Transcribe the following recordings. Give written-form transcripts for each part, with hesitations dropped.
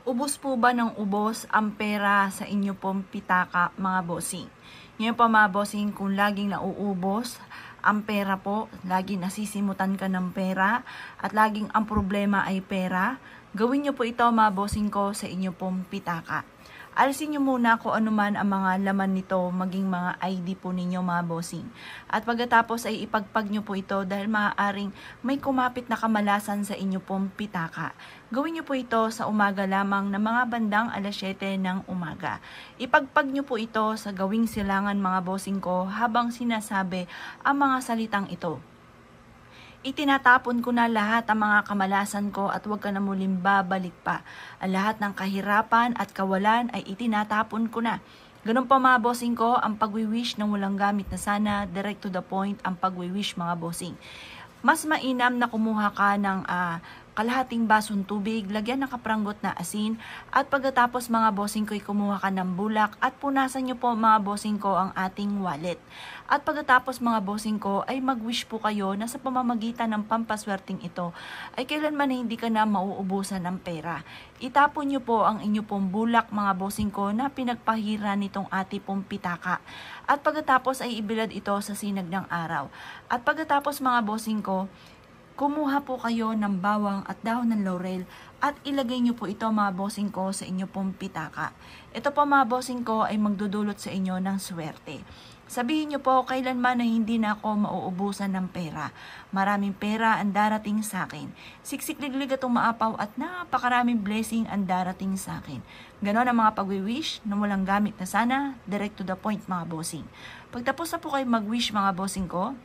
Ubos po ba ng ubos ang pera sa inyo pong pitaka, mga bossing? Ngayon po mga bossing, kung laging nauubos ang pera po, laging nasisimutan ka ng pera, at laging ang problema ay pera, gawin nyo po ito mga bossing ko sa inyo pong pitaka. Alisin nyo muna kung ano man ang mga laman nito, maging mga ID po ninyo mga bossing. At pagkatapos ay ipagpag nyo po ito dahil maaaring may kumapit na kamalasan sa inyo pong pitaka. Gawin nyo po ito sa umaga lamang na mga bandang alas 7 ng umaga. Ipagpag nyo po ito sa gawing silangan mga bossing ko habang sinasabi ang mga salitang ito. Itinatapon ko na lahat ang mga kamalasan ko at huwag ka na muling babalik pa. Ang lahat ng kahirapan at kawalan ay itinatapon ko na. Ganun pa mga bossing ko, ang pagwiwish ng walang gamit na sana, direct to the point ang pagwiwish mga bossing. Mas mainam na kumuha ka ng kalahating basong tubig, lagyan ng kapranggot na asin, at pagkatapos mga bossing ko ay kumuha ka ng bulak at punasan nyo po mga bossing ko ang ating wallet. At pagkatapos mga bossing ko ay mag-wish po kayo na sa pamamagitan ng pampaswerteng ito ay kailanman na hindi ka na mauubusan ng pera. Itapon nyo po ang inyo pong bulak mga bossing ko na pinagpahira nitong ati pong pitaka. At pagkatapos ay ibilad ito sa sinag ng araw. At pagkatapos mga bossing ko, kumuha po kayo ng bawang at dahon ng laurel at ilagay nyo po ito mga bossing ko sa inyo pong pitaka. Ito po mga bossing ko ay magdudulot sa inyo ng swerte. Sabihin nyo po kailanman na hindi na ako mauubusan ng pera. Maraming pera ang darating sa akin. Siksikliglig at umaapaw at napakaraming blessing ang darating sa akin. Ganon ang mga pag-wish na walang gamit na sana, direct to the point mga bossing. Pagtapos na po kayo mag-wish mga bossing ko,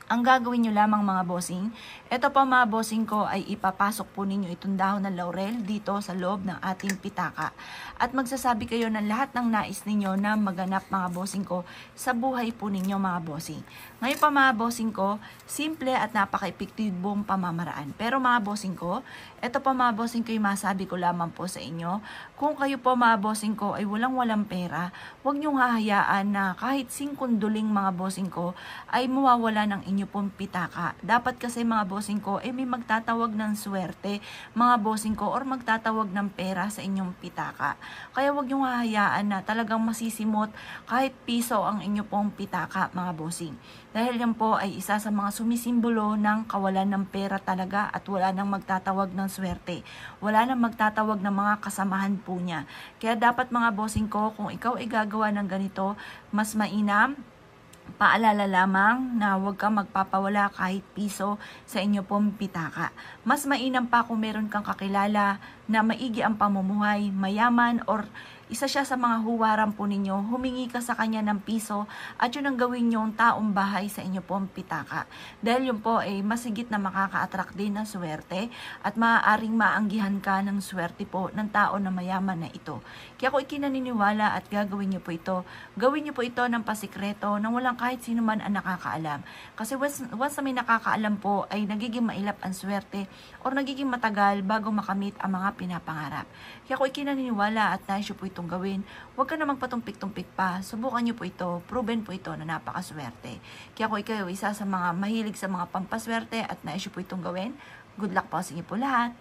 ang gagawin nyo lamang mga bossing, ito pa mga bossing ko ay ipapasok po ninyo itong dahon ng laurel dito sa loob ng ating pitaka. At magsasabi kayo ng lahat ng nais ninyo na maganap mga bossing ko sa buhay po ninyo mga bossing. Ngayon pa mga bossing ko, simple at napaka-epektibong pamamaraan. Pero mga bossing ko, ito pa mga bossing ko yung masabi ko lamang po sa inyo, kung kayo po mga bossing ko ay walang pera, huwag nyong hahayaan na kahit singkunduling mga bossing ko ay mawawala ng inyo pong pitaka. Dapat kasi mga bossing ko, may magtatawag ng swerte, mga bossing ko, or magtatawag ng pera sa inyong pitaka. Kaya wag niyong hahayaan na talagang masisimot kahit piso ang inyo pong pitaka, mga bossing. Dahil yan po ay isa sa mga sumisimbolo ng kawalan ng pera talaga at wala nang magtatawag ng swerte. Wala nang magtatawag ng mga kasamahan po niya. Kaya dapat mga bossing ko, kung ikaw ay gagawa ng ganito, mas mainam, paalala lamang na huwag kang magpapawala kahit piso sa inyo pong pitaka. Mas mainam pa kung meron kang kakilala na maigi ang pamumuhay, mayaman, or isa siya sa mga huwaran po ninyo, humingi ka sa kanya ng piso at yun ang gawin yung taong bahay sa inyo pong pitaka. Dahil yun po ay masigit na makaka-attract din ng swerte at maaaring maanggihan ka ng swerte po ng tao na mayaman na ito. Kaya kung ikinaniniwala at gagawin nyo po ito, gawin nyo po ito ng pasikreto nang walang kahit sino man ang nakakaalam. Kasi once na may nakakaalam po ay nagiging mailap ang swerte or nagiging matagal bago makamit ang mga pinapangarap. Kaya kung ikinaniniwala at nais nyo po itong gawin, huwag ka na magpatumpik-tumpik pa. Subukan nyo po ito, proven po ito na napakaswerte. Kaya kung ikaw isa sa mga mahilig sa mga pampaswerte at nais nyo po itong gawin, good luck po sa inyo po lahat.